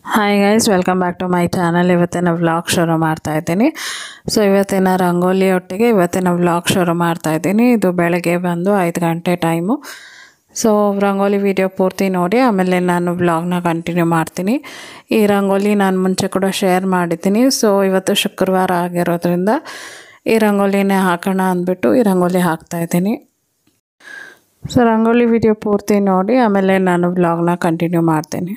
Hi guys, welcome back to my channel. ಇವತ್ತಿನ vlog ಶುರು ಮಾಡ್ತಾ ಇದ್ದೀನಿ. ಸೊ ಇವತ್ತಿನ ರಂಗೋಲಿ ಒಟ್ಟಿಗೆ ಇವತ್ತಿನ ವ್ಲಾಗ್ ಶುರು ಮಾಡ್ತಾ ಇದ್ದೀನಿ. ಇದು ಬೆಳಗ್ಗೆ ಬಂದು 5 ಗಂಟೆ ಟೈಮು. ಸೊ ರಂಗೋಲಿ ವಿಡಿಯೋ ಪೂರ್ತಿ ನೋಡಿ, ಆಮೇಲೆ ನಾನು ವ್ಲಾಗ್ನ ಕಂಟಿನ್ಯೂ ಮಾಡ್ತೀನಿ. ಈ ರಂಗೋಲಿ ನಾನು ಮುಂಚೆ ಕೂಡ ಶೇರ್ ಮಾಡಿದ್ದೀನಿ. ಸೊ ಇವತ್ತು ಶುಕ್ರವಾರ ಆಗಿರೋದ್ರಿಂದ ಈ ರಂಗೋಲಿನೇ ಹಾಕೋಣ ಅಂದ್ಬಿಟ್ಟು ಈ ರಂಗೋಲಿ ಹಾಕ್ತಾಯಿದ್ದೀನಿ. ಸೊ ರಂಗೋಲಿ ವಿಡಿಯೋ ಪೂರ್ತಿ ನೋಡಿ, ಆಮೇಲೆ ನಾನು ವ್ಲಾಗ್ನ ಕಂಟಿನ್ಯೂ ಮಾಡ್ತೀನಿ.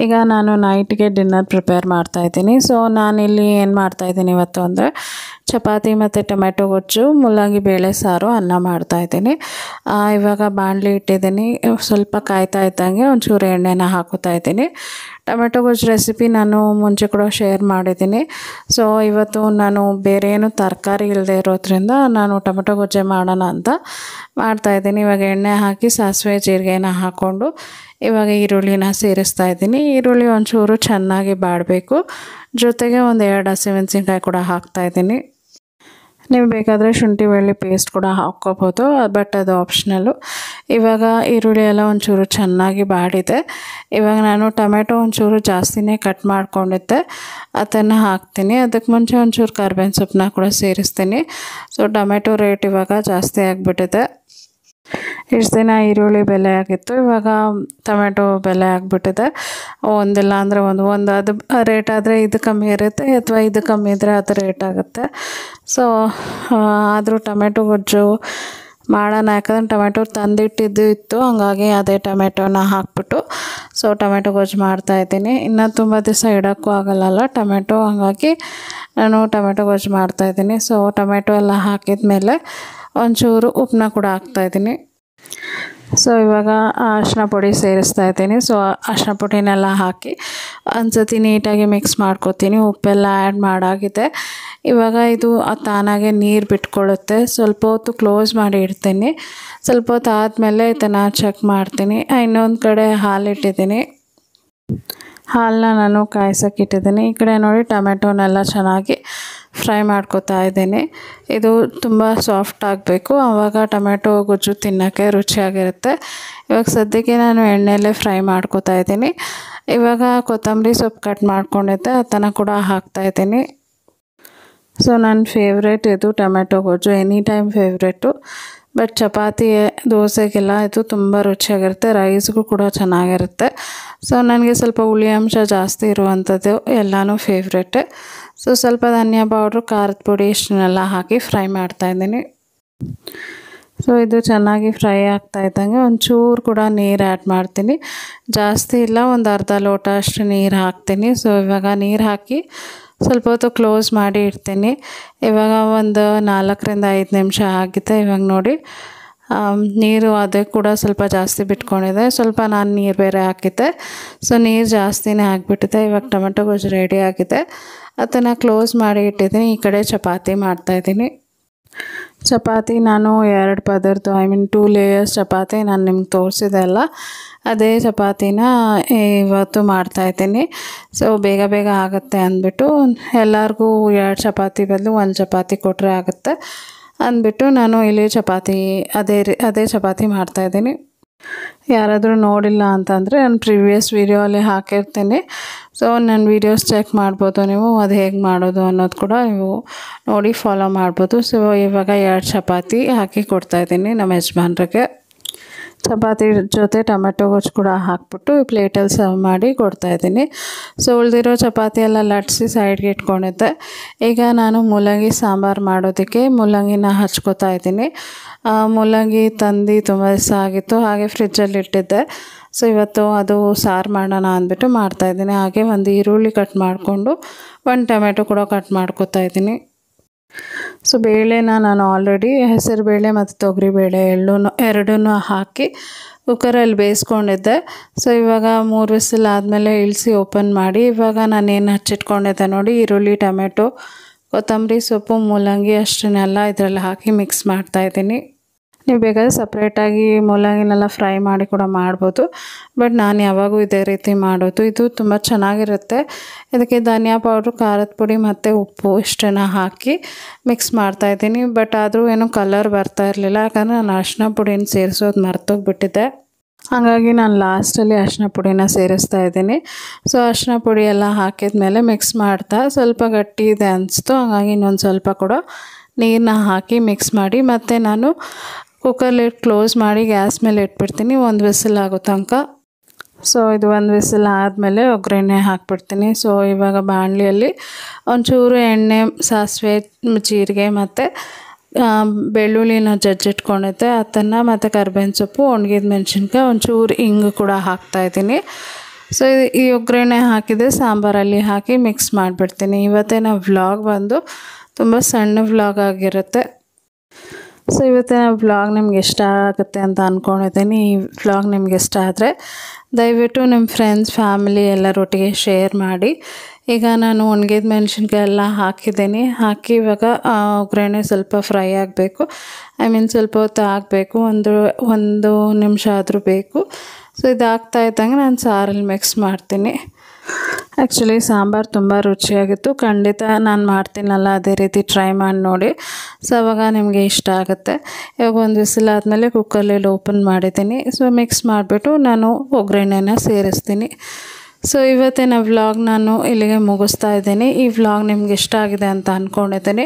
ಈಗ ನಾನು ನೈಟ್ಗೆ ಡಿನ್ನರ್ ಪ್ರಿಪೇರ್ ಮಾಡ್ತಾಯಿದ್ದೀನಿ. ಸೊ ನಾನಿಲ್ಲಿ ಏನು ಮಾಡ್ತಾಯಿದ್ದೀನಿ ಇವತ್ತು ಅಂದರೆ ಚಪಾತಿ ಮತ್ತು ಟೊಮೆಟೊ ಗೊಜ್ಜು, ಮೂಲಂಗಿ ಬೇಳೆ ಸಾರು, ಅನ್ನ ಮಾಡ್ತಾಯಿದ್ದೀನಿ. ಇವಾಗ ಬಾಣಲಿ ಇಟ್ಟಿದ್ದೀನಿ. ಸ್ವಲ್ಪ ಕಾಯ್ತಾ ಇದ್ದಂಗೆ ಒಂಚೂರು ಎಣ್ಣೆನ ಹಾಕೋತಾ ಇದ್ದೀನಿ. ಟೊಮೆಟೊ ಗೊಜ್ಜು ರೆಸಿಪಿ ನಾನು ಮುಂಚೆ ಕೂಡ ಶೇರ್ ಮಾಡಿದ್ದೀನಿ. ಸೊ ಇವತ್ತು ನಾನು ಬೇರೆ ಏನು ತರಕಾರಿ ಇಲ್ಲದೆ ಇರೋದ್ರಿಂದ ನಾನು ಟೊಮೆಟೊ ಗೊಜ್ಜೆ ಮಾಡೋಣ ಅಂತ ಮಾಡ್ತಾಯಿದ್ದೀನಿ. ಇವಾಗ ಎಣ್ಣೆ ಹಾಕಿ ಸಾಸಿವೆ ಜೀರಿಗೆನ ಹಾಕ್ಕೊಂಡು ಇವಾಗ ಈರುಳ್ಳಿನ ಸೇರಿಸ್ತಾ ಇದ್ದೀನಿ. ಈರುಳ್ಳಿ ಒಂಚೂರು ಚೆನ್ನಾಗಿ ಬಾಡಬೇಕು. ಜೊತೆಗೆ ಒಂದು 2 ಹಸಿಮೆಣಸಿನ್ಕಾಯಿ ಕೂಡ ಹಾಕ್ತಾಯಿದ್ದೀನಿ. ನೀವು ಬೇಕಾದರೆ ಶುಂಠಿ ಬೆಳ್ಳುಳ್ಳಿ ಪೇಸ್ಟ್ ಕೂಡ ಹಾಕ್ಕೋಬೋದು, ಬಟ್ ಅದು ಆಪ್ಷನಲ್ಲು. ಇವಾಗ ಈರುಳ್ಳಿ ಎಲ್ಲ ಒಂಚೂರು ಚೆನ್ನಾಗಿ ಬಾಡಿದೆ. ಇವಾಗ ನಾನು ಟೊಮೆಟೊ ಒಂಚೂರು ಜಾಸ್ತಿನೇ ಕಟ್ ಮಾಡ್ಕೊಂಡಿದ್ದೆ, ಅದನ್ನು ಹಾಕ್ತೀನಿ. ಅದಕ್ಕೆ ಮುಂಚೆ ಒಂಚೂರು ಕರ್ಬೇವಿನ ಸೊಪ್ಪನ್ನ ಕೂಡ ಸೇರಿಸ್ತೀನಿ. ಸೊ ಟೊಮೆಟೊ ರೇಟ್ ಇವಾಗ ಜಾಸ್ತಿ ಆಗಿಬಿಟ್ಟಿದೆ. ಇಷ್ಟು ದಿನ ಈರುಳ್ಳಿ ಬೆಲೆ ಆಗಿತ್ತು, ಇವಾಗ ಟೊಮೆಟೊ ಬೆಲೆ ಆಗಿಬಿಟ್ಟಿದೆ. ಒಂದಿಲ್ಲ ಅಂದರೆ ಒಂದು ಅದು ರೇಟ್ ಆದರೆ ಇದು ಕಮ್ಮಿ ಇರುತ್ತೆ, ಅಥವಾ ಇದು ಕಮ್ಮಿ ಇದ್ದರೆ ಅದು ರೇಟ್ ಆಗುತ್ತೆ. ಸೊ ಆದರೂ ಟೊಮೆಟೊ ಗೊಜ್ಜು ಮಾಡೋಣ, ಯಾಕಂದರೆ ಟೊಮೆಟೊ ತಂದಿಟ್ಟಿದ್ದು ಇತ್ತು, ಹಂಗಾಗಿ ಅದೇ ಟೊಮೆಟೊನ ಹಾಕ್ಬಿಟ್ಟು ಸೊ ಟೊಮೆಟೊ ಗೊಜ್ಜು ಮಾಡ್ತಾಯಿದ್ದೀನಿ. ಇನ್ನು ತುಂಬ ದಿವಸ ಇಡೋಕ್ಕೂ ಆಗಲ್ಲ ಟೊಮೆಟೊ, ಹಂಗಾಗಿ ನಾನು ಟೊಮೆಟೊ ಗೊಜ್ಜು ಮಾಡ್ತಾಯಿದ್ದೀನಿ. ಸೊ ಟೊಮೆಟೊ ಎಲ್ಲ ಹಾಕಿದ ಮೇಲೆ ಒಂಚೂರು ಉಪ್ಪನ್ನ ಕೂಡ ಹಾಕ್ತಾಯಿದ್ದೀನಿ. ಸೊ ಇವಾಗ ಅರಿಶಿನ ಪುಡಿ ಸೇರಿಸ್ತಾ ಇದ್ದೀನಿ. ಸೊ ಅರಿಶಿನ ಪುಡಿನೆಲ್ಲ ಹಾಕಿ ಒಂದ್ಸತಿ ನೀಟಾಗಿ ಮಿಕ್ಸ್ ಮಾಡ್ಕೊತೀನಿ. ಉಪ್ಪೆಲ್ಲ ಆ್ಯಡ್ ಮಾಡಾಗಿದೆ. ಇವಾಗ ಇದು ತಾನಾಗೆ ನೀರು ಬಿಟ್ಕೊಳ್ಳುತ್ತೆ. ಸ್ವಲ್ಪ ಹೊತ್ತು ಕ್ಲೋಸ್ ಮಾಡಿ ಇಡ್ತೀನಿ. ಸ್ವಲ್ಪ ಹೊತ್ತು ಆದಮೇಲೆ ಇದನ್ನು ಚೆಕ್ ಮಾಡ್ತೀನಿ. ಇನ್ನೊಂದು ಕಡೆ ಹಾಲಿಟ್ಟಿದ್ದೀನಿ. ಹಾಲನ್ನ ನಾನು ಕಾಯ್ಸೋಕ್ಕಿಟ್ಟಿದ್ದೀನಿ. ಈ ಕಡೆ ನೋಡಿ ಟೊಮೆಟೊನೆಲ್ಲ ಚೆನ್ನಾಗಿ ಫ್ರೈ ಮಾಡ್ಕೊತಾ ಇದ್ದೀನಿ. ಇದು ತುಂಬ ಸಾಫ್ಟ್ ಆಗಬೇಕು, ಆವಾಗ ಟೊಮೆಟೊ ಗೊಜ್ಜು ತಿನ್ನೋಕ್ಕೆ ರುಚಿಯಾಗಿರುತ್ತೆ. ಇವಾಗ ಸದ್ಯಕ್ಕೆ ನಾನು ಎಣ್ಣೆಯಲ್ಲೇ ಫ್ರೈ ಮಾಡ್ಕೊತಾ ಇದ್ದೀನಿ. ಇವಾಗ ಕೊತ್ತಂಬರಿ ಸೊಪ್ಪು ಕಟ್ ಮಾಡ್ಕೊಂಡಿದ್ದೆ, ಅದನ್ನು ಕೂಡ ಹಾಕ್ತಾಯಿದ್ದೀನಿ. ಸೊ ನನ್ನ ಫೇವ್ರೇಟ್ ಇದು ಟೊಮೆಟೊ ಗೊಜ್ಜು, any time favourite. But chapati ದೋಸೆಗೆಲ್ಲ ಇದು ತುಂಬ ರುಚಿಯಾಗಿರುತ್ತೆ, ರೈಸ್ಗೂ ಕೂಡ ಚೆನ್ನಾಗಿರುತ್ತೆ. ಸೊ ನನಗೆ ಸ್ವಲ್ಪ ಹುಳಿ ಅಂಶ ಜಾಸ್ತಿ ಇರುವಂಥದ್ದು ಎಲ್ಲನೂ ಫೇವ್ರೇಟೆ. ಸೊ ಸ್ವಲ್ಪ ಧನಿಯಾ ಪೌಡ್ರು, ಖಾರದ ಪುಡಿ ಇಷ್ಟನ್ನೆಲ್ಲ ಹಾಕಿ ಫ್ರೈ ಮಾಡ್ತಾಯಿದ್ದೀನಿ. ಸೊ ಇದು ಚೆನ್ನಾಗಿ ಫ್ರೈ ಆಗ್ತಾ ಇದ್ದಂಗೆ ಒಂಚೂರು ಕೂಡ ನೀರು ಆ್ಯಡ್ ಮಾಡ್ತೀನಿ. ಜಾಸ್ತಿ ಇಲ್ಲ, ಒಂದು ಅರ್ಧ ಲೋಟ ಅಷ್ಟು ನೀರು ಹಾಕ್ತೀನಿ. ಸೊ ಇವಾಗ ನೀರು ಹಾಕಿ ಸ್ವಲ್ಪ ಹೊತ್ತು ಕ್ಲೋಸ್ ಮಾಡಿ ಇಡ್ತೀನಿ. ಇವಾಗ ಒಂದು 4ರಿಂದ 5 ನಿಮಿಷ ಆಗಿದೆ. ಇವಾಗ ನೋಡಿ ನೀರು ಅದೇ ಕೂಡ ಸ್ವಲ್ಪ ಜಾಸ್ತಿ ಬಿಟ್ಕೊಂಡಿದೆ. ಸ್ವಲ್ಪ ನಾನು ನೀರು ಬೇರೆ ಹಾಕಿದ್ದೆ, ಸೊ ನೀರು ಜಾಸ್ತಿನೇ ಆಗಿಬಿಟ್ಟಿದೆ. ಇವಾಗ ಟೊಮೆಟೊ ಗೊಜ್ಜು ರೆಡಿ ಆಗಿದೆ. ಅದನ್ನು ಕ್ಲೋಸ್ ಮಾಡಿ ಇಟ್ಟಿದ್ದೀನಿ. ಈ ಕಡೆ ಚಪಾತಿ ಮಾಡ್ತಾಯಿದ್ದೀನಿ. ಚಪಾತಿ ನಾನು 2 ಪದರದ್ದು 2 ಲೇಯರ್ಸ್ ಚಪಾತಿ ನಾನು ನಿಮ್ಗೆ ತೋರಿಸಿದೆ ಅಲ್ಲ, ಅದೇ ಚಪಾತಿನ ಇವತ್ತು ಮಾಡ್ತಾಯಿದ್ದೀನಿ. ಸೊ ಬೇಗ ಬೇಗ ಆಗುತ್ತೆ ಅಂದ್ಬಿಟ್ಟು ಎಲ್ಲರಿಗೂ 2 ಚಪಾತಿ ಬದಲು 1 ಚಪಾತಿ ಕೊಟ್ಟರೆ ಆಗುತ್ತೆ ಅಂದ್ಬಿಟ್ಟು ನಾನು ಇಲ್ಲಿ ಚಪಾತಿ ಅದೇ ಚಪಾತಿ ಮಾಡ್ತಾಯಿದ್ದೀನಿ. ಯಾರಾದರೂ ನೋಡಿಲ್ಲ ಅಂತಂದರೆ ನಾನು ಪ್ರಿವಿಯಸ್ ವೀಡಿಯೋಲ್ಲಿ ಹಾಕಿರ್ತೀನಿ. ಸೊ ನನ್ನ ವೀಡಿಯೋಸ್ ಚೆಕ್ ಮಾಡ್ಬೋದು ನೀವು, ಅದು ಹೇಗೆ ಮಾಡೋದು ಅನ್ನೋದು ಕೂಡ ನೀವು ನೋಡಿ ಫಾಲೋ ಮಾಡ್ಬೋದು. ಸೊ ಇವಾಗ 2 ಚಪಾತಿ ಹಾಕಿ ಕೊಡ್ತಾಯಿದ್ದೀನಿ ನಮ್ಮ ಯಜಮಾನ್ರಿಗೆ. ಚಪಾತಿ ಜೊತೆ ಟೊಮೆಟೊ ಗೊಜ್ಜು ಕೂಡ ಹಾಕ್ಬಿಟ್ಟು ಪ್ಲೇಟಲ್ಲಿ ಸರ್ವ್ ಮಾಡಿ ಕೊಡ್ತಾಯಿದ್ದೀನಿ. ಸೊ ಉಳಿದಿರೋ ಚಪಾತಿ ಎಲ್ಲ ಲಟ್ಸಿ ಸೈಡ್ಗೆ ಇಟ್ಕೊಂಡಿದ್ದೆ. ಈಗ ನಾನು ಮೂಲಂಗಿ ಸಾಂಬಾರು ಮಾಡೋದಕ್ಕೆ ಮೂಲಂಗಿನ ಹಚ್ಕೋತಾ ಇದ್ದೀನಿ. ಮೂಲಂಗಿ ತಂದು ತುಂಬ ದಿವಸ ಆಗಿತ್ತು, ಹಾಗೆ ಫ್ರಿಜ್ಜಲ್ಲಿ ಇಟ್ಟಿದ್ದೆ. ಸೊ ಇವತ್ತು ಅದು ಸಾರು ಮಾಡೋಣ ಅಂದ್ಬಿಟ್ಟು ಮಾಡ್ತಾಯಿದ್ದೀನಿ. ಹಾಗೆ ಒಂದು ಈರುಳ್ಳಿ ಕಟ್ ಮಾಡಿಕೊಂಡು 1 ಟೊಮೆಟೊ ಕೂಡ ಕಟ್ ಮಾಡ್ಕೊತಾ ಇದ್ದೀನಿ. ಸೊ ಬೇಳೆನ ನಾನು ಆಲ್ರೆಡಿ ಹೆಸರು ಬೇಳೆ ಮತ್ತು ತೊಗರಿಬೇಳೆ ಎರಡನ್ನೂ ಹಾಕಿ ಕುಕ್ಕರಲ್ಲಿ ಬೇಯಿಸ್ಕೊಂಡಿದ್ದೆ. ಸೊ ಇವಾಗ 3 ವಿಸಿಲ್ ಆದಮೇಲೆ ಇಳಿಸಿ ಓಪನ್ ಮಾಡಿ ಇವಾಗ ನಾನೇನು ಹಚ್ಚಿಟ್ಕೊಂಡಿದ್ದೆ ನೋಡಿ, ಈರುಳ್ಳಿ, ಟೊಮೆಟೊ, ಕೊತ್ತಂಬರಿ ಸೊಪ್ಪು, ಮೂಲಂಗಿ ಅಷ್ಟನ್ನೆಲ್ಲ ಇದರಲ್ಲಿ ಹಾಕಿ ಮಿಕ್ಸ್ ಮಾಡ್ತಾಯಿದ್ದೀನಿ. ನೀವು ಬೇಕಾದರೆ ಸಪ್ರೇಟಾಗಿ ಮೂಲಂಗಿನೆಲ್ಲ ಫ್ರೈ ಮಾಡಿ ಕೂಡ ಮಾಡ್ಬೋದು, ಬಟ್ ನಾನು ಯಾವಾಗೂ ಇದೇ ರೀತಿ ಮಾಡೋದು. ಇದು ತುಂಬ ಚೆನ್ನಾಗಿರುತ್ತೆ. ಇದಕ್ಕೆ ಧನಿಯಾ ಪೌಡ್ರು, ಖಾರದ ಪುಡಿ ಮತ್ತು ಉಪ್ಪು ಇಷ್ಟನ್ನು ಹಾಕಿ ಮಿಕ್ಸ್ ಮಾಡ್ತಾಯಿದ್ದೀನಿ. ಬಟ್ ಆದರೂ ಏನೂ ಕಲರ್ ಬರ್ತಾ ಇರಲಿಲ್ಲ, ಯಾಕಂದರೆ ನಾನು ಅರಿಶಿನ ಪುಡಿನ ಸೇರಿಸೋದು ಮರ್ತೋಗ್ಬಿಟ್ಟಿದ್ದೆ. ಹಾಗಾಗಿ ನಾನು ಲಾಸ್ಟಲ್ಲಿ ಅರಿಶಿನ ಪುಡಿನ ಸೇರಿಸ್ತಾ ಇದ್ದೀನಿ. ಸೊ ಅರಿಶಿನ ಪುಡಿ ಎಲ್ಲ ಹಾಕಿದ ಮೇಲೆ ಮಿಕ್ಸ್ ಮಾಡ್ತಾ ಸ್ವಲ್ಪ ಗಟ್ಟಿ ಇದೆ ಅನಿಸ್ತು, ಹಾಗಾಗಿ ಇನ್ನೊಂದು ಸ್ವಲ್ಪ ಕೂಡ ನೀರನ್ನ ಹಾಕಿ ಮಿಕ್ಸ್ ಮಾಡಿ ಮತ್ತು ನಾನು ಕುಕ್ಕರ್ ಲಿಡ್ ಕ್ಲೋಸ್ ಮಾಡಿ ಗ್ಯಾಸ್ ಮೇಲೆ ಇಟ್ಬಿಡ್ತೀನಿ 1 ವಿಸಿಲ್ ಆಗೋ ತನಕ. ಸೊ ಇದು 1 ವಿಸಿಲ್ ಆದಮೇಲೆ ಒಗ್ಗರಣೆ ಹಾಕ್ಬಿಡ್ತೀನಿ. ಸೊ ಇವಾಗ ಬಾಣಲಿಯಲ್ಲಿ ಒಂಚೂರು ಎಣ್ಣೆ, ಸಾಸಿವೆ, ಜೀರಿಗೆ ಮತ್ತು ಬೆಳ್ಳುಳ್ಳಿನ ಜಜ್ಜಿಟ್ಕೊಂಡಿದ್ದೆ ಅದನ್ನು, ಮತ್ತು ಕರ್ಬೇವಿನ ಸೊಪ್ಪು, ಒಣಗಿದ ಮೆಣಸಿನ್ಕಾಯಿ, ಒಂಚೂರು ಹಿಂಗು ಕೂಡ ಹಾಕ್ತಾಯಿದ್ದೀನಿ. ಸೊ ಈ ಒಗ್ಗರಣೆ ಹಾಕಿದೆ ಸಾಂಬಾರಲ್ಲಿ ಹಾಕಿ ಮಿಕ್ಸ್ ಮಾಡಿಬಿಡ್ತೀನಿ. ಇವತ್ತಿನ ವ್ಲಾಗ್ ಬಂದು ತುಂಬ ಸಣ್ಣ ವ್ಲಾಗ್ ಆಗಿರುತ್ತೆ. ಸೊ ಇವತ್ತಿನ ವ್ಲಾಗ್ ನಿಮ್ಗೆ ಇಷ್ಟ ಆಗುತ್ತೆ ಅಂತ ಅಂದ್ಕೊಂಡಿದ್ದೀನಿ. ಈ ವ್ಲಾಗ್ ನಿಮ್ಗೆ ಇಷ್ಟ ಆದರೆ ದಯವಿಟ್ಟು ನಿಮ್ಮ ಫ್ರೆಂಡ್ಸ್ ಫ್ಯಾಮಿಲಿ ಎಲ್ಲರೊಟ್ಟಿಗೆ ಶೇರ್ ಮಾಡಿ. ಈಗ ನಾನು ಒಣಗಿದ ಮೆಣಸಿನ್ಕಾಯಿ ಎಲ್ಲ ಹಾಕಿದ್ದೀನಿ. ಹಾಕಿ ಇವಾಗ ಒಗ್ಗರಣೆ ಸ್ವಲ್ಪ ಫ್ರೈ ಆಗಬೇಕು, ಸ್ವಲ್ಪ ಹೊತ್ತು ಆಗಬೇಕು, ಒಂದು ನಿಮಿಷ ಆದರೂ ಬೇಕು. ಸೊ ಇದಾಗ್ತಾ ಇದ್ದಂಗೆ ನಾನು ಸಾರಲ್ಲಿ ಮಿಕ್ಸ್ ಮಾಡ್ತೀನಿ. ಆ್ಯಕ್ಚುಲಿ ಸಾಂಬಾರು ತುಂಬ ರುಚಿಯಾಗಿತ್ತು. ಖಂಡಿತ ನಾನು ಮಾಡ್ತೀನಲ್ಲ ಅದೇ ರೀತಿ ಟ್ರೈ ಮಾಡಿ ನೋಡಿ. ಸೊ ಅವಾಗ ನಿಮಗೆ ಇಷ್ಟ ಆಗುತ್ತೆ. ಇವಾಗ ಒಂದು ವಿಸಿಲ್ ಆದಮೇಲೆ ಕುಕ್ಕರಲ್ಲಿ ಓಪನ್ ಮಾಡಿದ್ದೀನಿ. ಸೊ ಮಿಕ್ಸ್ ಮಾಡಿಬಿಟ್ಟು ನಾನು ಒಗ್ಗರಣೆನ ಸೇರಿಸ್ತೀನಿ. ಸೊ ಇವತ್ತಿನ ವ್ಲಾಗ್ ನಾನು ಇಲ್ಲಿಗೆ ಮುಗಿಸ್ತಾ ಇದ್ದೀನಿ. ಈ ವ್ಲಾಗ್ ನಿಮ್ಗೆ ಇಷ್ಟ ಆಗಿದೆ ಅಂತ ಅಂದ್ಕೊಂಡಿದ್ದೀನಿ.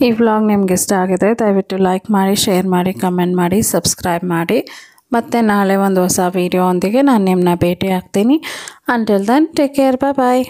ಈ ವ್ಲಾಗ್ ನಿಮ್ಗೆ ಇಷ್ಟ ಆಗಿದೆ ದಯವಿಟ್ಟು ಲೈಕ್ ಮಾಡಿ, ಶೇರ್ ಮಾಡಿ, ಕಮೆಂಟ್ ಮಾಡಿ, ಸಬ್ಸ್ಕ್ರೈಬ್ ಮಾಡಿ. ಮತ್ತು ನಾಳೆ ಒಂದು ಹೊಸ ವೀಡಿಯೋ ಒಂದಿಗೆ ನಾನು ನಿಮ್ಮನ್ನ ಭೇಟಿ ಆಗ್ತೀನಿ. ಅಂಟಿಲ್ ದೆನ್ ಟೇಕ್ ಕೇರ್, ಬಾಯ್.